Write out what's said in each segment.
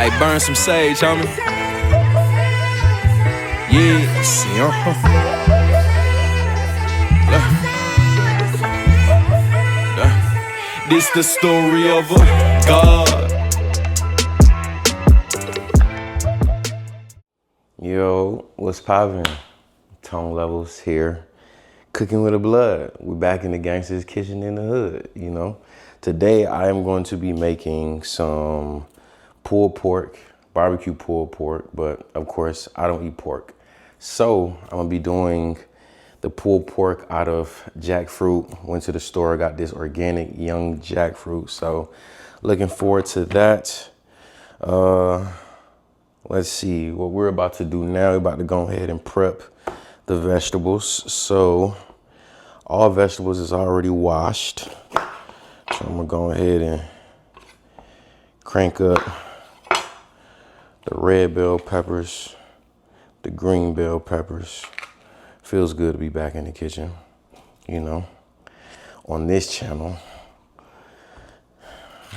Hey, burn some sage, homie. Yeah, see, This the story of a god. Yo, what's poppin'? Tone Levels here, cooking with the blood. We're back in the gangster's kitchen in the hood, you know. Today I am going to be making some pulled pork, barbecue pulled pork, but of course I don't eat pork. So I'm gonna be doing the pulled pork out of jackfruit. Went to the store, got this organic young jackfruit. So looking forward to that. Let's see what we're about to do now. We're about to go ahead and prep the vegetables. So all vegetables is already washed. So I'm gonna go ahead and crank up the red bell peppers, the green bell peppers. Feels good to be back in the kitchen, you know, on this channel.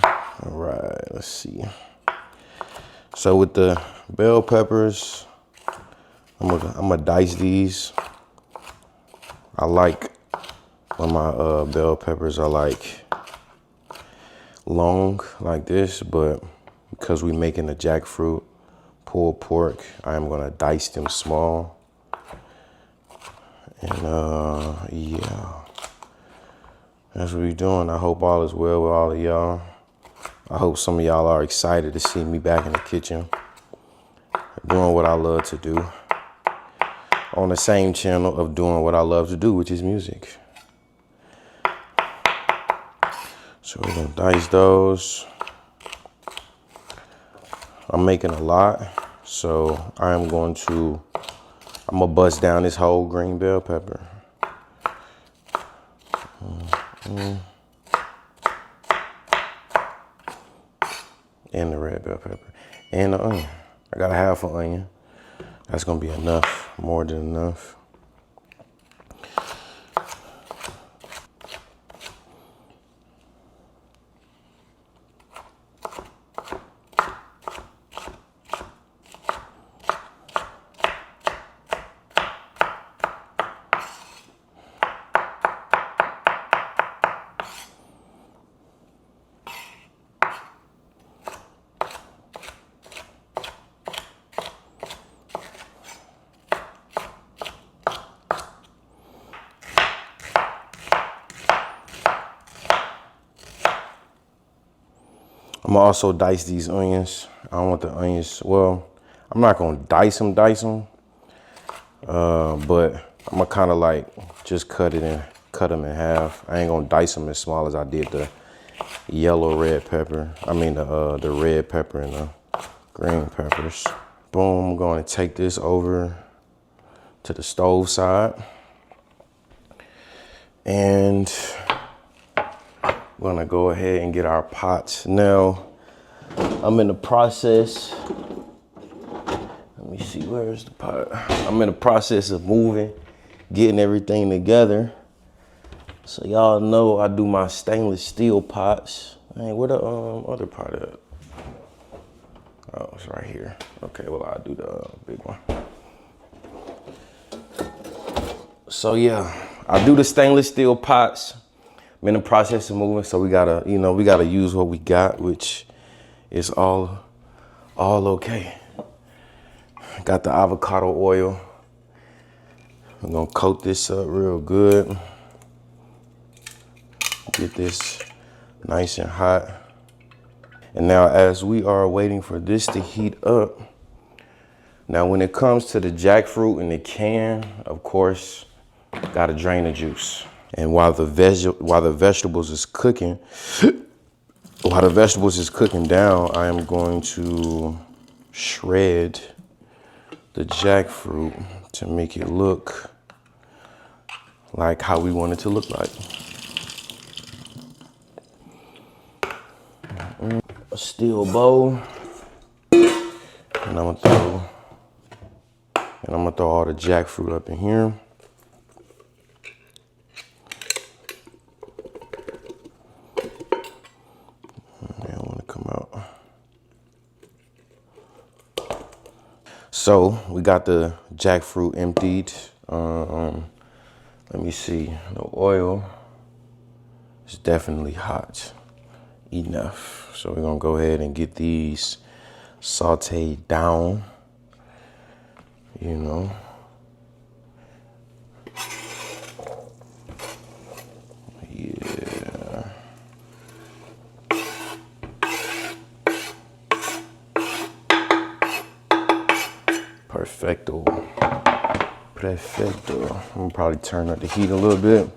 All right, let's see. So with the bell peppers, I'm gonna dice these. I like when my bell peppers are like long like this, but because we're making the jackfruit pulled pork, I am gonna dice them small. And yeah, that's what we're doing. I hope all is well with all of y'all. I hope some of y'all are excited to see me back in the kitchen, doing what I love to do, on the same channel of doing what I love to do, which is music. So we're gonna dice those. I'm making a lot, so I'm gonna bust down this whole green bell pepper. And the red bell pepper. And the onion. I got a half an onion. That's gonna be enough, more than enough. I'm gonna also dice these onions. I don't want the onions, well, I'm not gonna dice them, but I'm gonna kind of like just cut them in half. I ain't gonna dice them as small as I did the yellow red pepper. I mean the red pepper and the green peppers. Boom, I'm gonna take this over to the stove side. And we're gonna go ahead and get our pots. Now, I'm in the process, let me see, where's the pot? I'm in the process of moving, getting everything together. So y'all know I do my stainless steel pots. Hey, where the other pot at? Oh, it's right here. Okay, well, I'll do the big one. So yeah, I do the stainless steel pots. I'm in the process of moving, so we gotta use what we got, which is all okay. Got the avocado oil. I'm gonna coat this up real good. Get this nice and hot. And now as we are waiting for this to heat up, now when it comes to the jackfruit in the can, of course, gotta drain the juice. And while the vegetables is cooking down, I am going to shred the jackfruit to make it look like how we want it to look like. A steel bowl, and I'm gonna throw all the jackfruit up in here. They don't want to come out. So we got the jackfruit emptied. Let me see, the oil is definitely hot enough. So we're gonna go ahead and get these sauteed down, you know. Yeah. Perfecto. Perfecto. I'm gonna probably turn up the heat a little bit.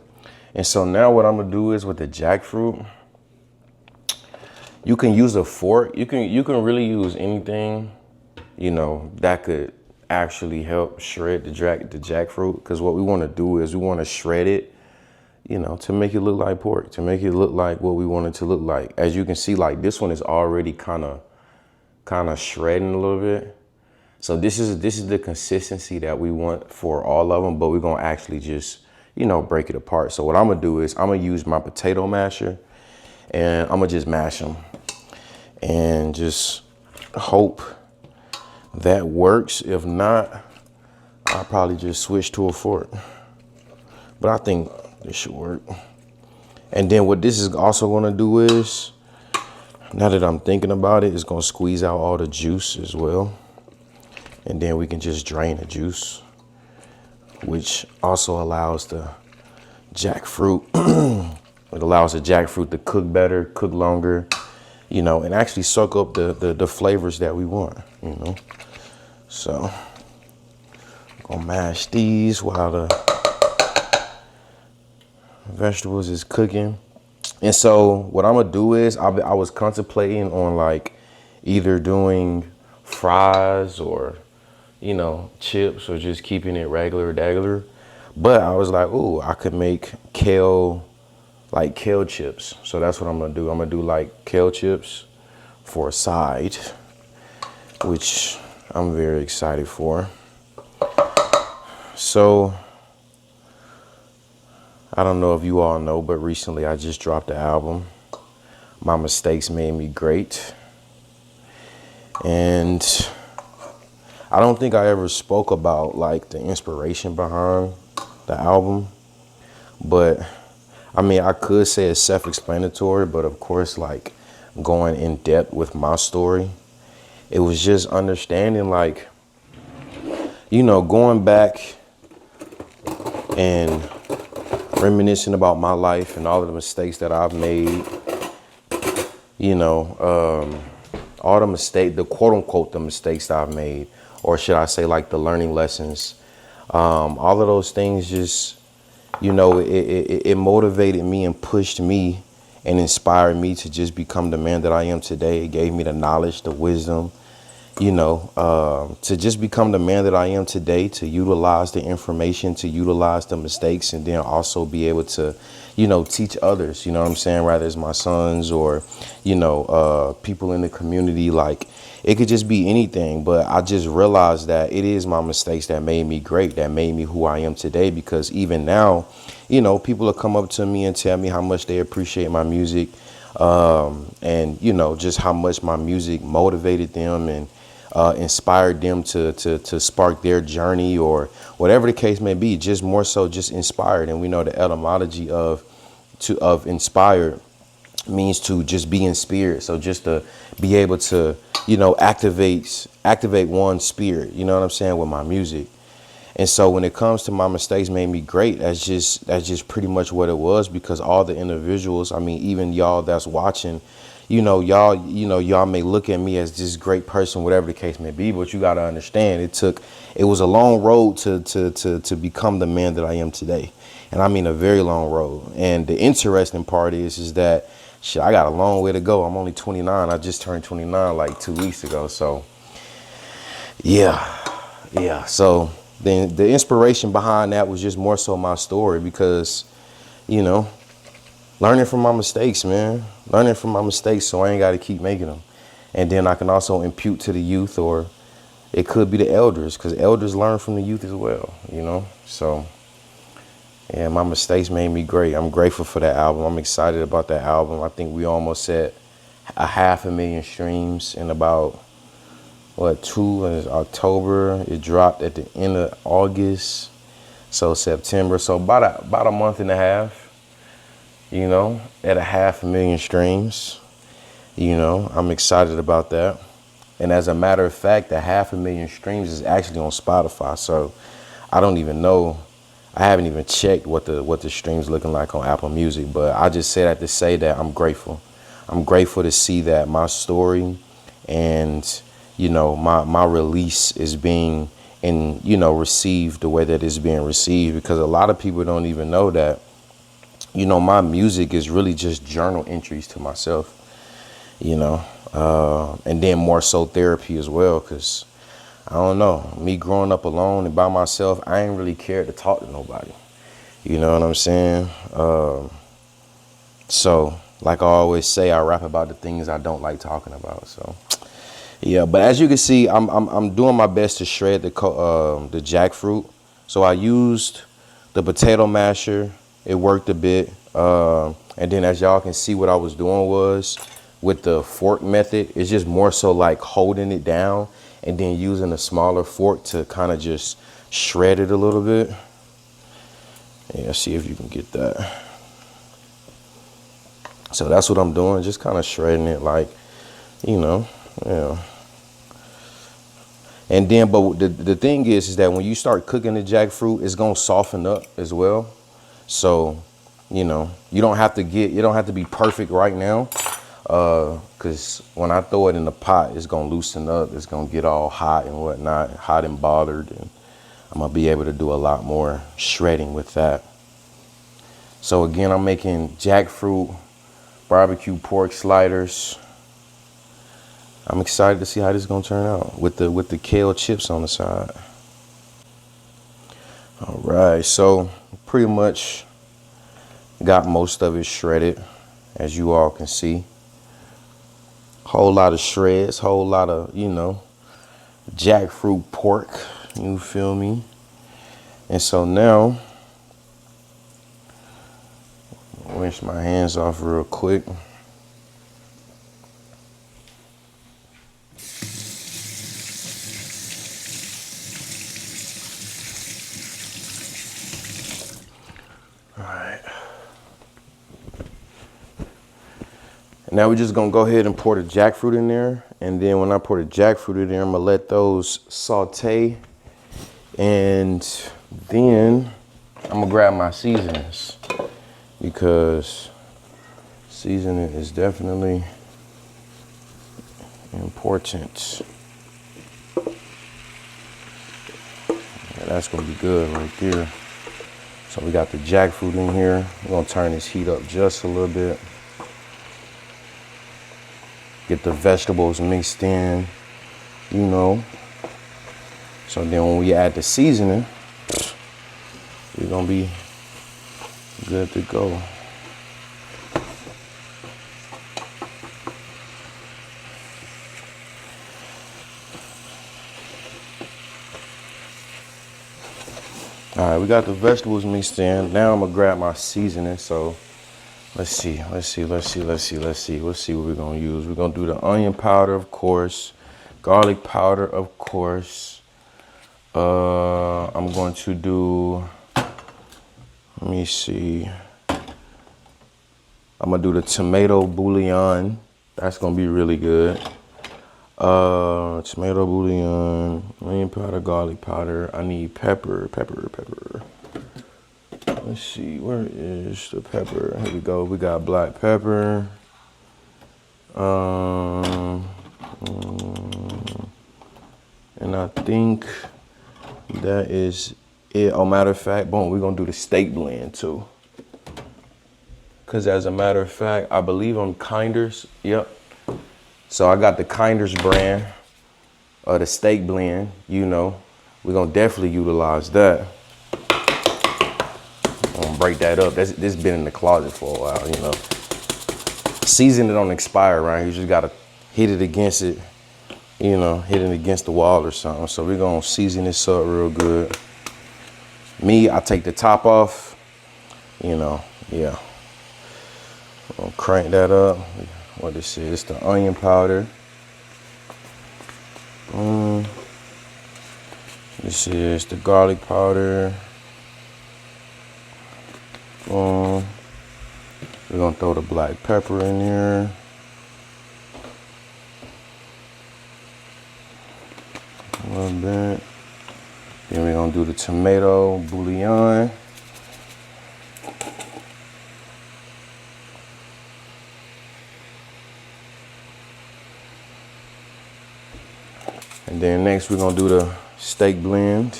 And so now what I'm gonna do is with the jackfruit, you can use a fork. You can really use anything, you know, that could actually help shred the jackfruit. Because what we want to do is we want to shred it, you know, to make it look like pork, to make it look like what we want it to look like. As you can see, like this one is already kind of shredding a little bit. So this is the consistency that we want for all of them, but we're gonna actually just, you know, break it apart. So what I'm gonna do is I'm gonna use my potato masher and I'm gonna just mash them and just hope that works. If not, I'll probably just switch to a fork. But I think this should work. And then what this is also gonna do is, now that I'm thinking about it, it's gonna squeeze out all the juice as well. And then we can just drain the juice, which also allows the jackfruit, it allows the jackfruit to cook better, cook longer, you know, and actually soak up the flavors that we want, you know. So I'm gonna mash these while the vegetables is cooking. And so what I'm gonna do is I was contemplating on like either doing fries or, you know, chips or just keeping it regular. But I was like, ooh, I could make kale chips. So that's what I'm gonna do. I'm gonna do like kale chips for a side, which I'm very excited for. So I don't know if you all know, but recently I just dropped the album, My Mistakes Made Me Great. And I don't think I ever spoke about like the inspiration behind the album, but I mean, I could say it's self-explanatory, but of course, like going in depth with my story, it was just understanding like, you know, going back and reminiscing about my life and all of the mistakes that I've made, you know, all the mistakes, the quote unquote, the mistakes that I've made, or should I say like the learning lessons, all of those things just, you know, it motivated me and pushed me and inspired me to just become the man that I am today. It gave me the knowledge, the wisdom, you know, to just become the man that I am today, to utilize the information, to utilize the mistakes, and then also be able to, you know, teach others, you know what I'm saying? Whether it's my sons or, you know, people in the community, like it could just be anything. But I just realized that it is my mistakes that made me great, that made me who I am today. Because even now, you know, people will come up to me and tell me how much they appreciate my music, and, you know, just how much my music motivated them and inspired them to spark their journey or whatever the case may be, just more so just inspired. And we know the etymology of inspired means to just be in spirit. So just to be able to, you know, activate one's spirit, you know what I'm saying, with my music. And so when it comes to My Mistakes Made Me Great, that's just pretty much what it was. Because all the individuals, I mean, even y'all that's watching, y'all may look at me as this great person, whatever the case may be, but you got to understand it was a long road to become the man that I am today. And I mean a very long road. And the interesting part is that shit, I got a long way to go. I'm only 29. I just turned 29 like 2 weeks ago. So yeah. So then the inspiration behind that was just more so my story, because, you know, learning from my mistakes, man. Learning from my mistakes so I ain't got to keep making them. And then I can also impute to the youth, or it could be the elders, because elders learn from the youth as well, you know. So, yeah, My Mistakes Made Me Great. I'm grateful for that album. I'm excited about that album. I think we almost set 500,000 streams in about what, 2 is October. It dropped at the end of August. So September. So about a month and a half, you know, at 500,000 streams. You know, I'm excited about that. And as a matter of fact, the 500,000 streams is actually on Spotify. So I don't even know. I haven't even checked what the streams looking like on Apple Music. But I just say that to say that I'm grateful. I'm grateful to see that my story and, you know, my release is being received the way that it's being received, because a lot of people don't even know that, you know, my music is really just journal entries to myself, you know, and then more so therapy as well, because I don't know, me growing up alone and by myself, I ain't really cared to talk to nobody. You know what I'm saying? So like I always say, I rap about the things I don't like talking about. So yeah, but as you can see, I'm doing my best to shred the jackfruit. So I used the potato masher. It worked a bit. And then as y'all can see, what I was doing was with the fork method, it's just more so like holding it down and then using a smaller fork to kind of just shred it a little bit. Yeah, see if you can get that. So that's what I'm doing, just kind of shredding it like, you know, yeah. And then, but the thing is that when you start cooking the jackfruit, it's gonna soften up as well. So, you know, you don't have to be perfect right now, because when I throw it in the pot, it's gonna loosen up. It's gonna get all hot and whatnot, hot and bothered, and I'm gonna be able to do a lot more shredding with that. So again, I'm making jackfruit barbecue pork sliders. I'm excited to see how this is gonna turn out with the kale chips on the side. All right, so pretty much got most of it shredded, as you all can see. Whole lot of shreds, whole lot of, you know, jackfruit pork, you feel me? And so now, rinse my hands off real quick. Now we're just gonna go ahead and pour the jackfruit in there. And then when I pour the jackfruit in there, I'm gonna let those saute. And then I'm gonna grab my seasonings, because seasoning is definitely important. And that's gonna be good right there. So we got the jackfruit in here. We're gonna turn this heat up just a little bit. Get the vegetables mixed in, you know. So then when we add the seasoning, we're gonna be good to go. All right, we got the vegetables mixed in. Now I'm gonna grab my seasoning. So let's see what we're gonna use. We're gonna do the onion powder, of course, garlic powder, of course. I'm going to do, let me see. I'm gonna do the tomato bouillon. That's gonna be really good. Tomato bouillon, onion powder, garlic powder. I need pepper. Let's see, where is the pepper? Here we go. We got black pepper. And I think that is it. Oh, matter of fact, boom, we're gonna do the steak blend too. Cause as a matter of fact, I believe on Kinders, yep. So I got the Kinders brand of the steak blend, you know. We're gonna definitely utilize that. I'm gonna break that up. This been in the closet for a while, you know. Season it don't expire, right? You just gotta hit it against it, you know, hit it against the wall or something. So we're gonna season this up real good. Me, I take the top off, you know, yeah. I'm gonna crank that up. What this is, it's the onion powder. This is the garlic powder. We're gonna throw the black pepper in here. A little bit. Then we're gonna do the tomato bouillon. And then next we're gonna do the steak blend.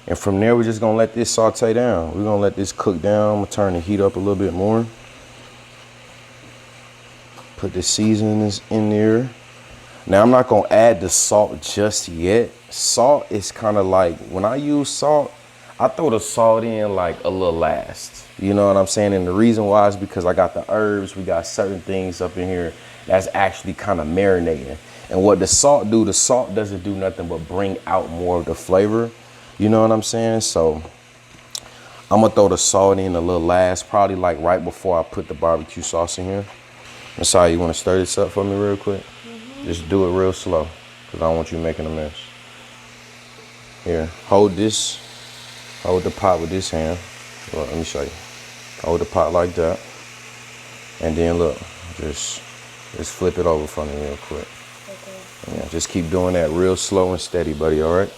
And from there, we're just gonna let this saute down. We're gonna let this cook down. I'm gonna turn the heat up a little bit more. Put the seasonings in there. Now, I'm not gonna add the salt just yet. Salt is kind of like, when I use salt, I throw the salt in like a little last. You know what I'm saying? And the reason why is because I got the herbs, we got certain things up in here that's actually kind of marinating. And what the salt doesn't do nothing but bring out more of the flavor. You know what I'm saying? So I'm gonna throw the salt in a little last, probably like right before I put the barbecue sauce in here. Messiah, you wanna stir this up for me real quick? Just do it real slow, because I don't want you making a mess. Here, hold the pot with this hand. Well, let me show you. Hold the pot like that. And then look, just flip it over for me real quick. Okay. Yeah, just keep doing that real slow and steady, buddy, all right?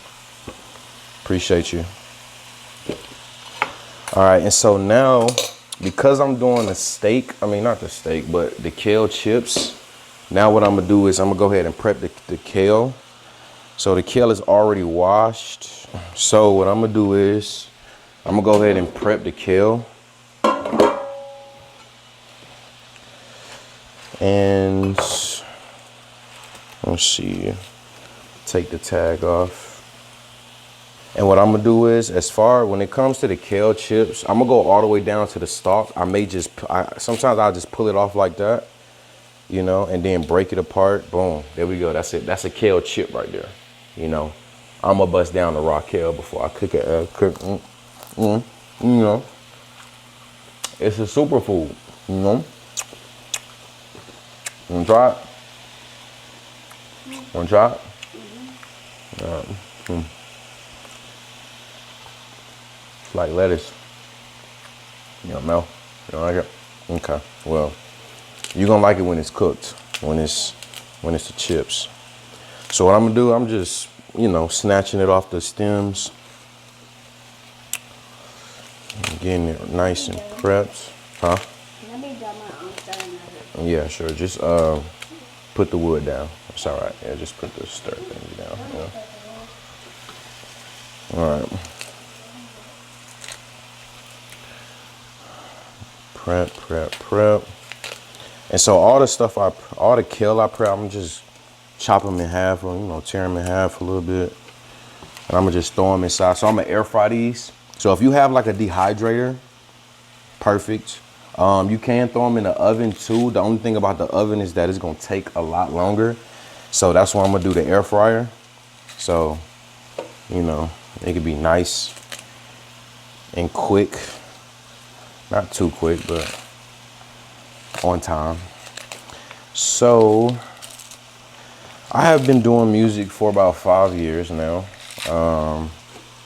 Appreciate you. All right, and so now, because I'm doing the steak, not the steak, but the kale chips, now what I'm gonna do is I'm gonna go ahead and prep the kale. So the kale is already washed. So what I'm gonna do is, I'm gonna go ahead and prep the kale. And let's see, take the tag off. And what I'm gonna do is, when it comes to the kale chips, I'm gonna go all the way down to the stalk. Sometimes I'll just pull it off like that, you know, and then break it apart. Boom, there we go. That's it. That's a kale chip right there. You know, I'm gonna bust down the raw kale before I cook it. You know, it's a superfood. You know, wanna try it? Wanna try it? It's like lettuce. You know, Mel? You don't like it? Okay. Well, you're gonna like it when it's cooked, when it's the chips. So what I'm gonna do, I'm just, snatching it off the stems. Getting it nice and prepped. Huh? Let me dump my own stir. Yeah, sure. Just put the wood down. It's all right. Yeah, just put the stir thing down. Yeah. All right. Prep. And so all the kale I prep, I'm just chop them in half or, tear them in half a little bit. And I'm gonna just throw them inside. So I'm gonna air fry these. So if you have like a dehydrator, perfect. You can throw them in the oven too. The only thing about the oven is that it's gonna take a lot longer. So that's why I'm gonna do the air fryer. So, it could be nice and quick. Not too quick, but on time. So I have been doing music for about 5 years now.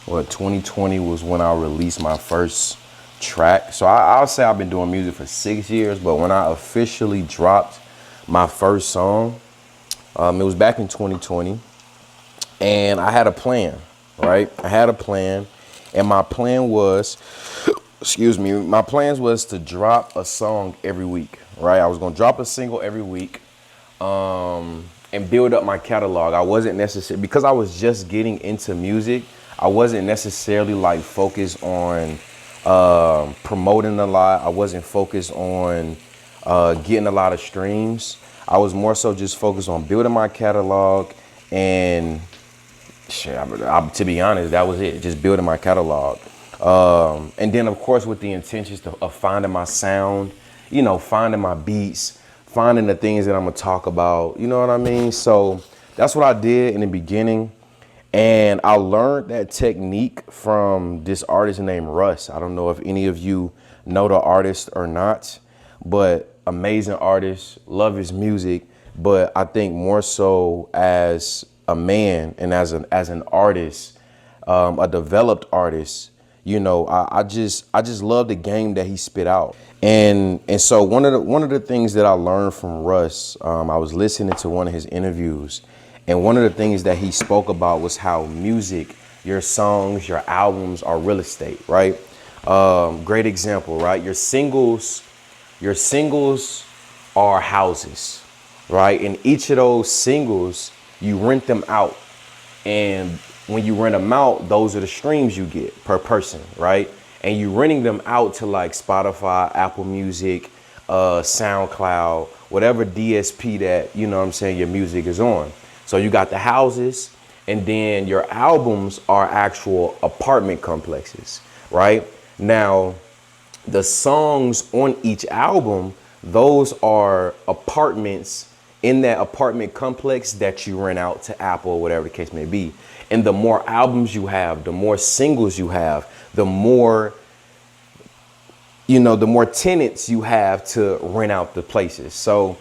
2020 was when I released my first track. So I'll say I've been doing music for 6 years, but when I officially dropped my first song, it was back in 2020. And I had a plan, right? I had a plan, and my plan was, my plans was to drop a song every week, right? I was gonna drop a single every week, and build up my catalog. I wasn't necessarily, because I was just getting into music, I wasn't necessarily like focused on promoting a lot. I wasn't focused on getting a lot of streams. I was more so just focused on building my catalog, and to be honest, that was it, just building my catalog. And then, of course, with the intentions of finding my sound, finding my beats, finding the things that I'm gonna talk about, you know what I mean? So that's what I did in the beginning. And I learned that technique from this artist named Russ. I don't know if any of you know the artist or not, but amazing artist, love his music. But I think more so as a man and as an artist, a developed artist, you know, I just love the game that he spit out. And so one of the things that I learned from Russ, I was listening to one of his interviews, and one of the things that he spoke about was how music, your songs, your albums are real estate, right? Great example, right? Your singles are houses, right? And each of those singles, you rent them out. And when you rent them out, those are the streams you get per person, right? And you renting them out to like Spotify, Apple Music, SoundCloud, whatever DSP that, you know what I'm saying, your music is on. So you got the houses, and then your albums are actual apartment complexes, right? Now, the songs on each album, those are apartments in that apartment complex that you rent out to Apple or whatever the case may be. And the more albums you have, the more singles you have, the more, you know, the more tenants you have to rent out the places. So,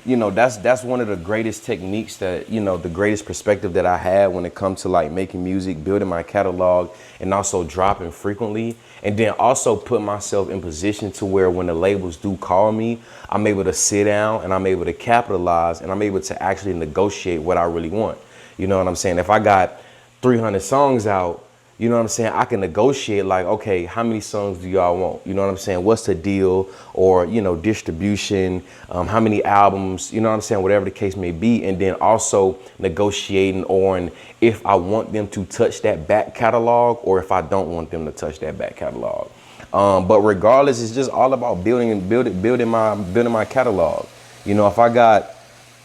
you know, that's one of the greatest techniques that, you know, the greatest perspective that I had when it comes to like making music, building my catalog, and also dropping frequently. And then also put myself in position to where when the labels do call me, I'm able to sit down and I'm able to capitalize and I'm able to actually negotiate what I really want. You know what I'm saying? If I got 300 songs out, you know what I'm saying, I can negotiate like, okay, how many songs do y'all want? You know what I'm saying? What's the deal? Or, you know, distribution, how many albums, you know what I'm saying? Whatever the case may be. And then also negotiating on if I want them to touch that back catalog or if I don't want them to touch that back catalog. But regardless, it's just all about building my catalog. You know, if I got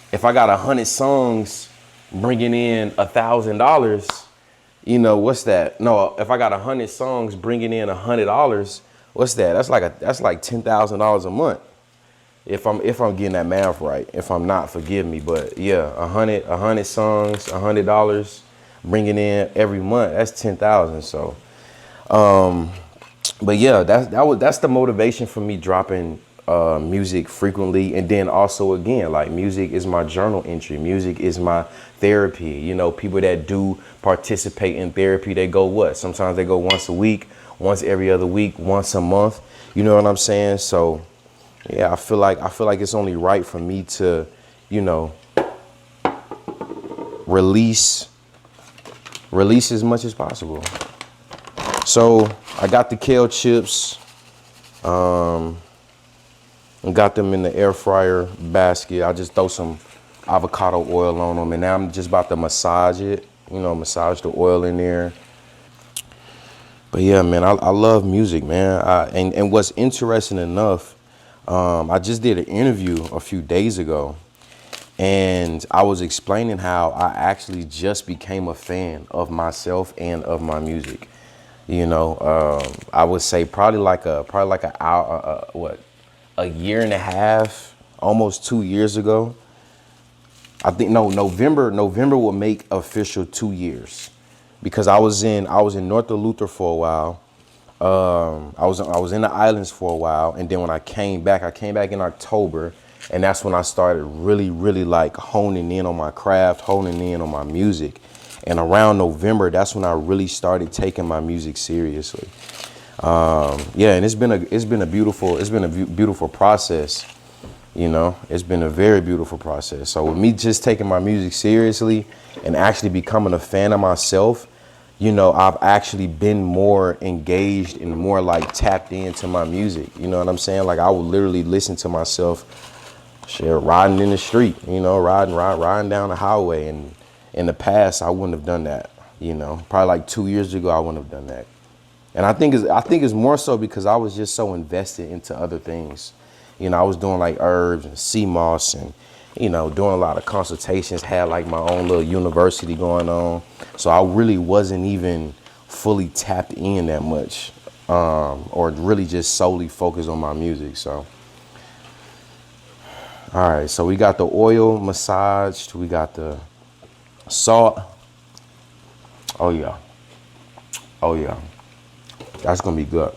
100 songs bringing in $1,000, you know, what's that? No, if I got 100 songs bringing in $100, what's that? That's like $10,000 a month. If I'm getting that math right. If I'm not, forgive me. But yeah, 100 songs, $100 bringing in every month. That's 10,000. So, but yeah, that's the motivation for me dropping music frequently. And then also, again, like, music is my journal entry. Music is my therapy. You know, people that do participate in therapy, they go what? Sometimes they go once a week, once every other week, once a month. You know what I'm saying? So yeah, I feel like it's only right for me to, you know, release as much as possible. So I got the kale chips. Got them in the air fryer basket. I just throw some avocado oil on them, and now I'm just about to massage it, you know, massage the oil in there. But yeah, man, I love music, man. And what's interesting enough, I just did an interview a few days ago, and I was explaining how I actually just became a fan of myself and of my music. You know, I would say probably like an hour, a year and a half, almost 2 years ago. I think November will make official 2 years, because I was in North Luther for a while. I was in the islands for a while, and then when I came back in October, and that's when I started really like honing in on my craft, honing in on my music. And around November, that's when I really started taking my music seriously. Yeah, and it's been a beautiful process. You know, it's been a very beautiful process. So with me just taking my music seriously and actually becoming a fan of myself, you know, I've actually been more engaged and more like tapped into my music. You know what I'm saying? Like, I would literally listen to myself, riding in the street, you know, riding down the highway. And in the past, I wouldn't have done that. You know, probably like 2 years ago, I wouldn't have done that. And I think it's more so because I was just so invested into other things. You know, I was doing like herbs and sea moss and, you know, doing a lot of consultations, had like my own little university going on. So I really wasn't even fully tapped in that much, or really just solely focused on my music. So, all right, so we got the oil massaged, we got the salt, Oh yeah. Oh yeah. That's gonna be good.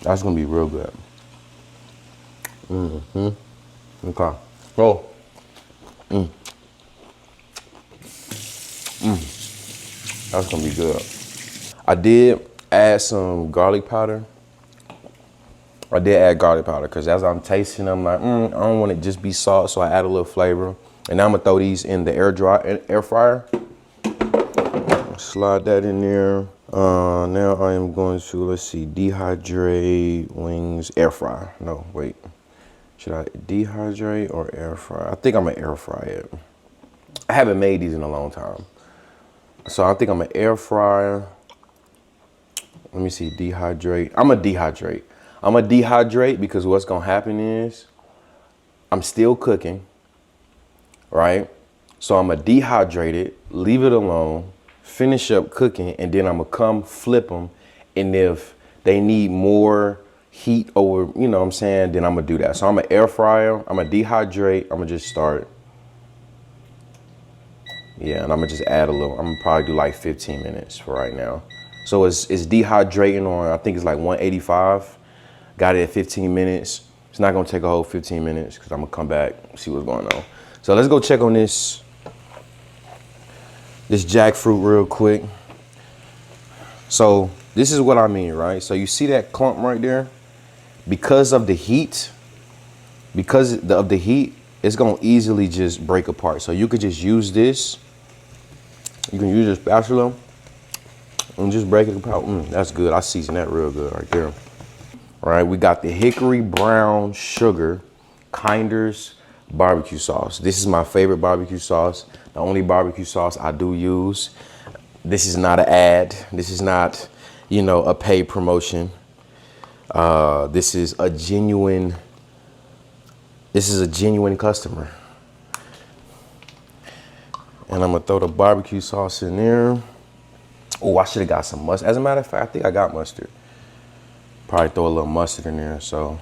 That's gonna be real good. Okay. Oh. That's gonna be good. I did add some garlic powder. I did add garlic powder because as I'm tasting, I'm like, I don't want it just be salt, so I add a little flavor. And now I'm gonna throw these in the air fryer. Slide that in there. Now I am going to, let's see, dehydrate wings, air fry. No, wait. Should I dehydrate or air fry? I think I'm gonna air fry it. I haven't made these in a long time. So I think I'm gonna air fryer. Let me see, dehydrate. I'm gonna dehydrate. I'm gonna dehydrate because what's gonna happen is I'm still cooking, right? So I'm gonna dehydrate it, leave it alone, finish up cooking, and then I'm gonna come flip them. And if they need more heat over, you know what I'm saying, then I'm gonna do that. So I'm gonna air fryer, I'm gonna dehydrate, I'm gonna just start. Yeah, and I'm gonna just add a little, I'm gonna probably do like 15 minutes for right now. So it's dehydrating on, I think it's like 185. Got it at 15 minutes. It's not gonna take a whole 15 minutes because I'm gonna come back, see what's going on. So let's go check on this jackfruit real quick. So this is what I mean, right? So you see that clump right there? Because of the heat, it's gonna easily just break apart. So you could just use this. You can use a spatula and just break it apart. That's good. I seasoned that real good right there. All right, we got the hickory brown sugar Kinder's barbecue sauce. This is my favorite barbecue sauce. The only barbecue sauce I do use. This is not an ad. This is not, you know, a paid promotion. This is a genuine customer. And I'm gonna throw the barbecue sauce in there. Oh, I should have got some mustard. As a matter of fact, I think I got mustard. Probably throw a little mustard in there. So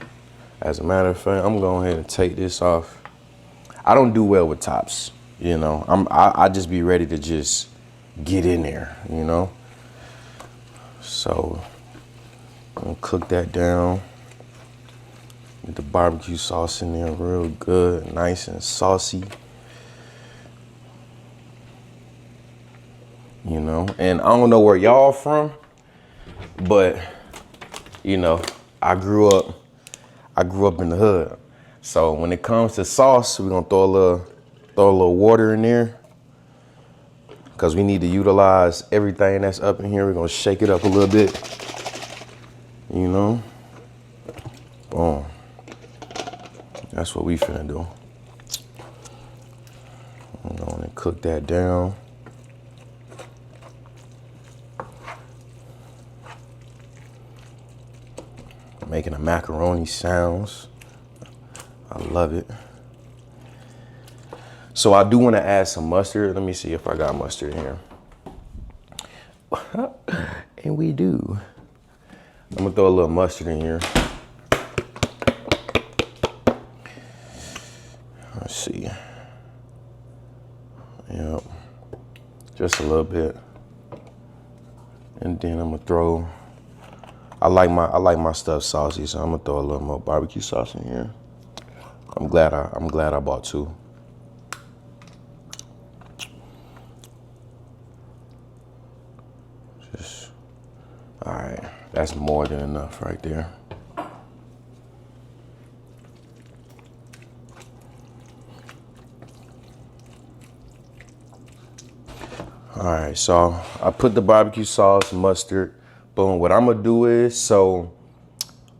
as a matter of fact, I'm going ahead and take this off. I don't do well with tops, you know. I just be ready to just get in there, you know. So I'm gonna cook that down. Get the barbecue sauce in there real good, nice and saucy. You know, and I don't know where y'all from, but you know, I grew up in the hood. So when it comes to sauce, we're gonna throw a little water in there because we need to utilize everything that's up in here. We're gonna shake it up a little bit, you know. Boom. That's what we finna do. I'm gonna cook that down. Making the macaroni sounds. I love it. So I do want to add some mustard. Let me see if I got mustard in here. And we do. I'm gonna throw a little mustard in here. Let's see. Yep. Just a little bit. And then I'm gonna throw, I like my stuff saucy, so I'm gonna throw a little more barbecue sauce in here. I'm glad I bought two. Just, all right, that's more than enough right there. All right, so I put the barbecue sauce, mustard, boom. What I'm gonna do is, so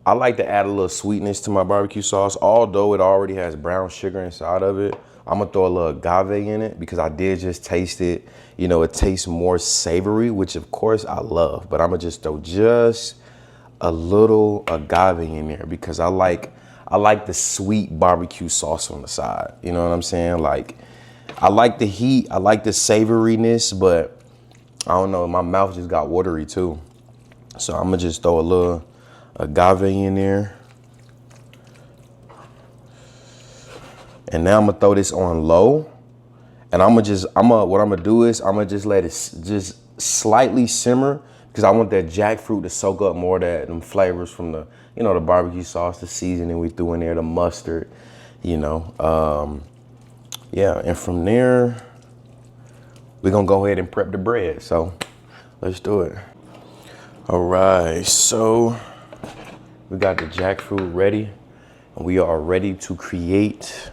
I like to add a little sweetness to my barbecue sauce. Although it already has brown sugar inside of it, I'm gonna throw a little agave in it because I did just taste it. You know, it tastes more savory, which of course I love, but I'm gonna just throw just a little agave in there because I like the sweet barbecue sauce on the side. You know what I'm saying? Like, I like the heat, I like the savoriness, but I don't know, my mouth just got watery too. So I'm gonna just throw a little agave in there. And now I'm gonna throw this on low. And what I'm gonna do is I'm gonna just let it just slightly simmer because I want that jackfruit to soak up more of them flavors from the, the barbecue sauce, the seasoning we threw in there, the mustard, yeah. And from there, we're gonna go ahead and prep the bread. So let's do it. All right, so we got the jackfruit ready and we are ready to create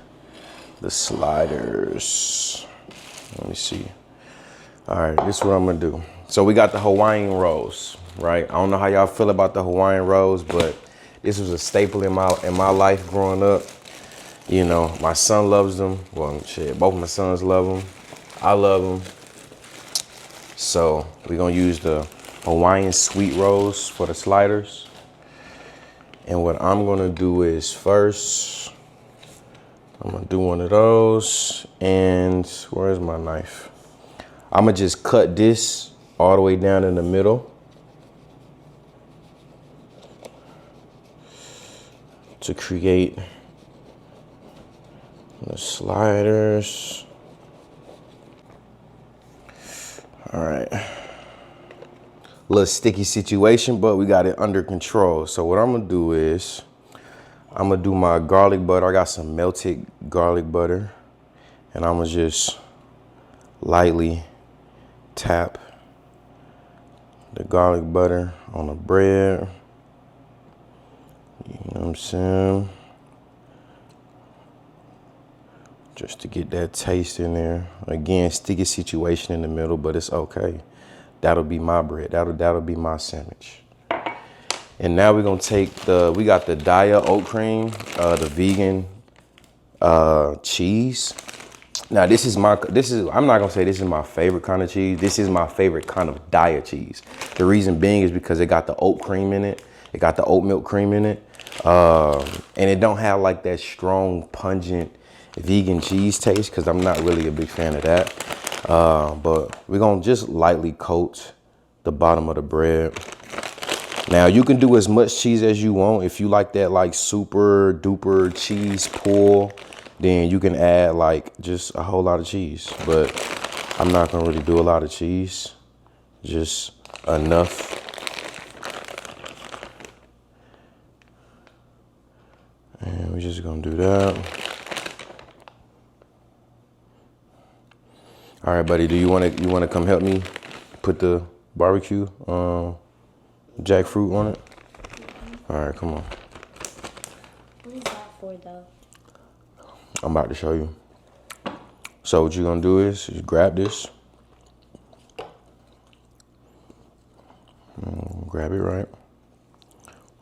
the sliders. Let me see. All right, this is what I'm gonna do. So we got the Hawaiian rolls, right? I don't know how y'all feel about the Hawaiian rolls, but this was a staple in my life growing up. My son loves them. Well, shit, both my sons love them. I love them. So we're gonna use the Hawaiian sweet rolls for the sliders. And what I'm gonna do is first, I'm gonna do one of those. And where's my knife? I'm gonna just cut this all the way down in the middle to create the sliders. All right. Little sticky situation, but we got it under control. So what I'm gonna do is, I'm gonna do my garlic butter. I got some melted garlic butter, and I'm gonna just lightly tap the garlic butter on the bread. You know what I'm saying? Just to get that taste in there. Again, sticky situation in the middle, but it's okay. That'll be my bread. That'll be my sandwich. And now we're gonna take we got the Daya oat cream, the vegan cheese. Now I'm not gonna say this is my favorite kind of cheese. This is my favorite kind of Daya cheese. The reason being is because it got the oat cream in it. It got the oat milk cream in it. And it don't have like that strong, pungent vegan cheese taste because I'm not really a big fan of that. But we're gonna just lightly coat the bottom of the bread. Now you can do as much cheese as you want. If you like that like super duper cheese pull, then you can add like just a whole lot of cheese. But I'm not gonna really do a lot of cheese, just enough. And we're just gonna do that. All right, buddy, you wanna come help me put the barbecue jackfruit on it? All right, come on. What is that for, though? I'm about to show you. So what you're gonna do is you grab this. Grab it right.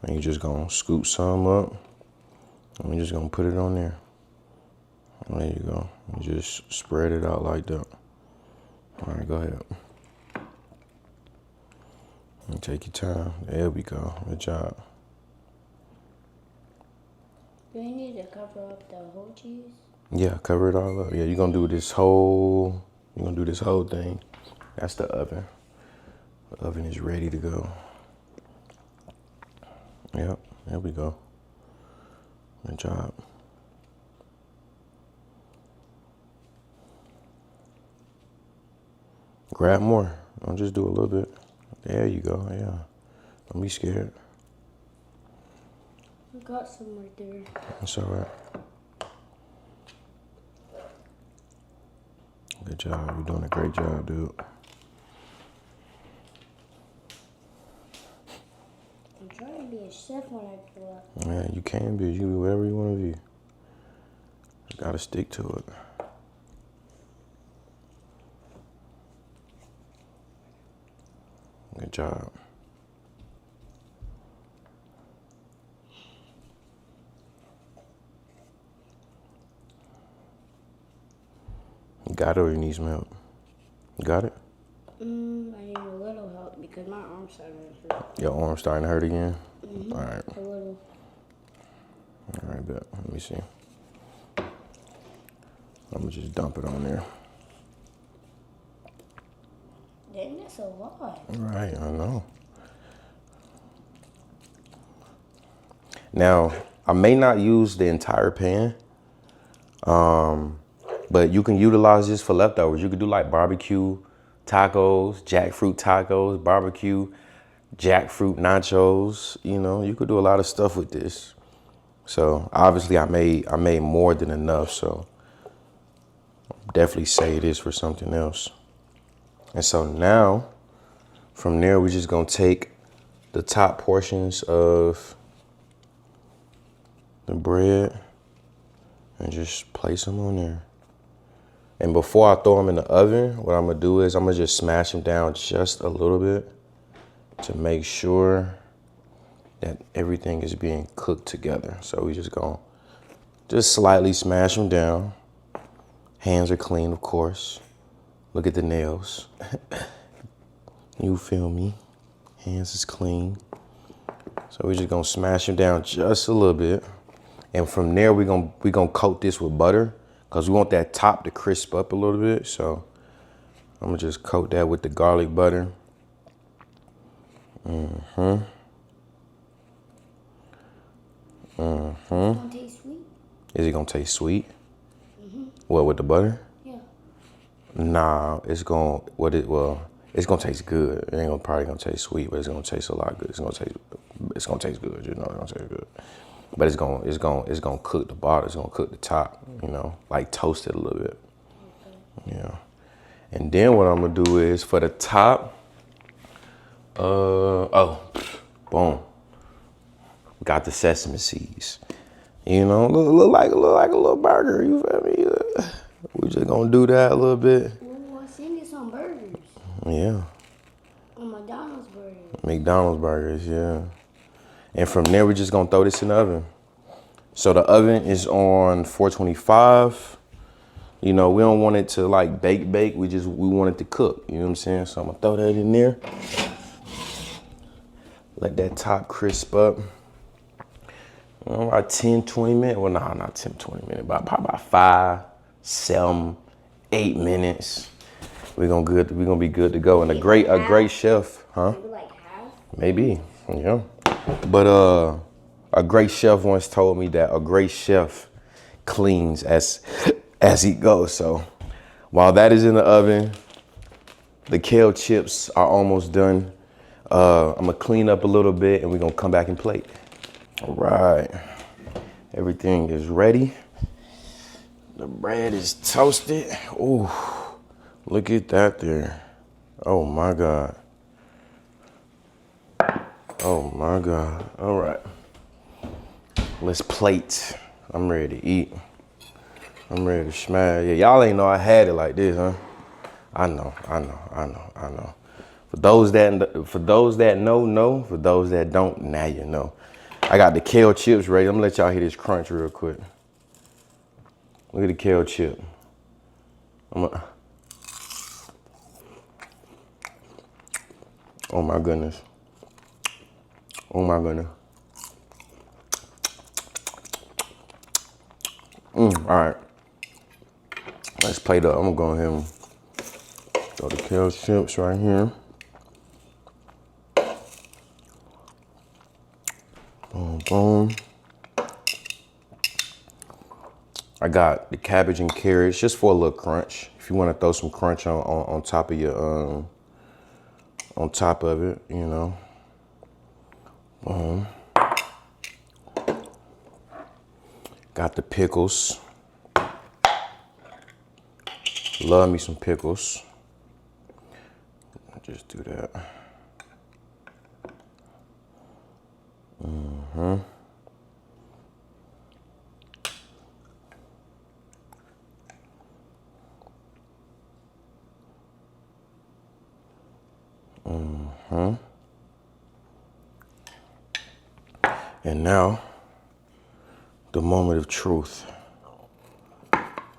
And you're just gonna scoop some up. And you're just gonna put it on there. There you go. You just spread it out like that. All right, go ahead. And take your time. There we go. Good job. Do we need to cover up the whole cheese? Yeah, cover it all up. Yeah, you're gonna do this whole thing. That's the oven. The oven is ready to go. Yep, there we go. Good job. Grab more. Don't just do a little bit. There you go, yeah. Don't be scared. I got some right there. That's all right. Good job. You're doing a great job, dude. I'm trying to be a chef when I grow up. Yeah, you can be. You do whatever you want to be. Just gotta stick to it. Good job. You got it or you need some help? You got it? I need a little help because my arm's starting to hurt. Your arm's starting to hurt again? Mm-hmm. All right. A little. All right, bet. Let me see. I'm gonna just dump it on there. Dang, that's a lot. All right, I know. Now, I may not use the entire pan, but you can utilize this for leftovers. You could do like barbecue tacos, jackfruit tacos, barbecue, jackfruit nachos. You know, you could do a lot of stuff with this. So obviously I made more than enough, so definitely save this for something else. And so now from there we're just gonna take the top portions of the bread and just place them on there. And before I throw them in the oven, what I'm gonna do is I'm gonna just smash them down just a little bit to make sure that everything is being cooked together. So we just gonna just slightly smash them down. Hands are clean, of course. Look at the nails. You feel me? Hands is clean. So we're just gonna smash them down just a little bit. And from there, we're gonna coat this with butter because we want that top to crisp up a little bit. So I'm gonna just coat that with the garlic butter. It's gonna taste sweet. Is it gonna taste sweet? What, with the butter? Yeah. Nah, it's gonna taste good. It ain't probably gonna taste sweet, but it's gonna taste a lot good. It's gonna taste good. You know, it's gonna taste good. But it's gonna cook the bottom. It's gonna cook the top. You know, like toast it a little bit. Okay. Yeah. And then what I'm gonna do is for the top. Boom. Got the sesame seeds. You know, look like a little burger. You feel me? We just gonna do that a little bit. Ooh, I seen this on burgers. Yeah. On McDonald's burgers. McDonald's burgers, yeah. And from there, we're just gonna throw this in the oven. So the oven is on 425. You know, we don't want it to like bake. We want it to cook. You know what I'm saying? So I'm gonna throw that in there. Let that top crisp up. About 10, 20 minutes. Well, no, not 10, 20 minutes. Probably about 5, 7, 8 minutes. We're gonna be good to go. And a great chef, huh? Maybe like half. Maybe, yeah. But a great chef once told me that a great chef cleans as he goes. So while that is in the oven, the kale chips are almost done. I'm gonna clean up a little bit and we're gonna come back and plate. All right, everything is ready. The bread is toasted. Ooh, look at that there. Oh my God. Oh my God. All right, let's plate. I'm ready to eat. I'm ready to smash. Yeah, y'all ain't know I had it like this, huh? I know. For those that know. For those that don't, now you know. I got the kale chips ready. I'm gonna let y'all hear this crunch real quick. Look at the kale chip. Oh my goodness. Oh my goodness. All right. Let's plate up. I'm gonna go ahead and throw the kale chips right here. Boom, boom. I got the cabbage and carrots just for a little crunch. If you want to throw some crunch on top of your on top of it, you know. Boom. Got the pickles. Love me some pickles. Just do that. And now, the moment of truth.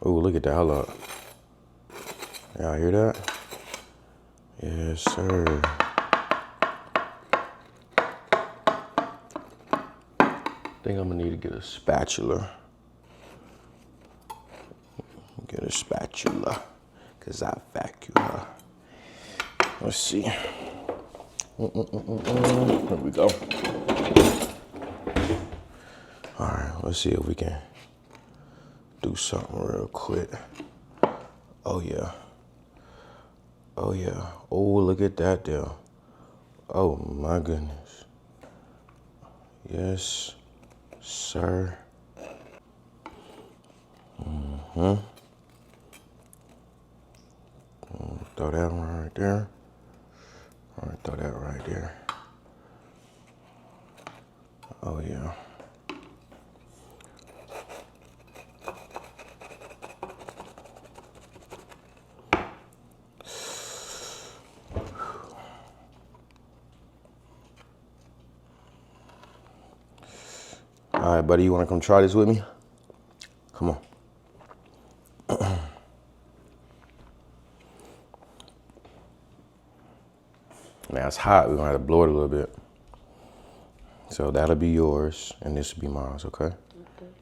Oh, look at that, hold up. Y'all hear that? Yes, sir. I think I'm gonna need to get a spatula. Get a spatula, cause I vacuum her. Let's see. Here we go. All right, let's see if we can do something real quick. Oh yeah. Oh yeah. Oh, look at that there. Oh my goodness. Yes, sir. Throw that one right there. All right, throw that right there. Oh yeah. All right, buddy, you wanna come try this with me? Come on. Now it's hot, we're gonna have to blow it a little bit. So that'll be yours, and this will be mine, okay? Okay.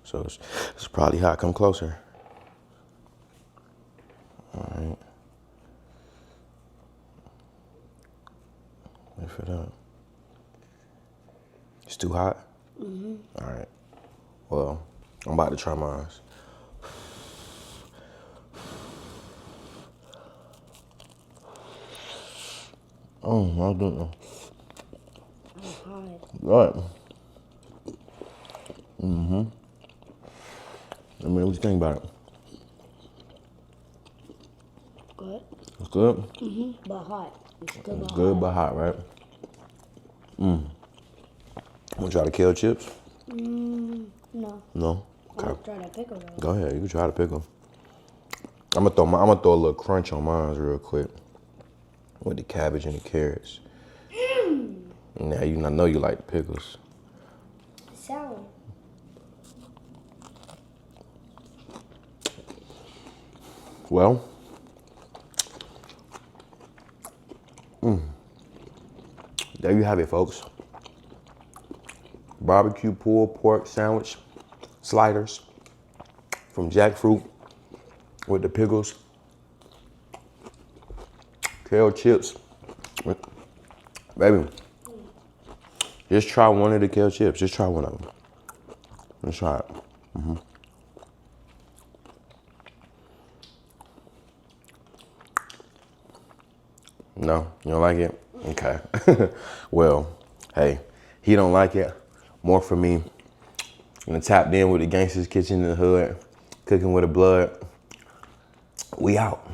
So it's probably hot, come closer. All right. Lift it up. It's too hot? Mm-hmm. All right. Well, I'm about to try mine. Oh my goodness. I'm hot. Right. I mean, what you think about it? Good. It's good? But hot. It's good, It's but good, hot. but hot, right? Want to try the kale chips? No. No? I'll Okay. try that pickle though. Go ahead, you can try the pickle. I'm gonna throw a little crunch on mine real quick with the cabbage and the carrots. Now I know you like the pickles. Sour. Well, there you have it, folks. Barbecue pulled pork sandwich sliders from jackfruit with the pickles, kale chips. Baby, just try one of the kale chips. Just try one of them. Let's try it. No, you don't like it? Okay. Well, hey, he don't like it. More for me. And tapped in with the Gangsters Kitchen in the Hood, cooking with the blood. We out.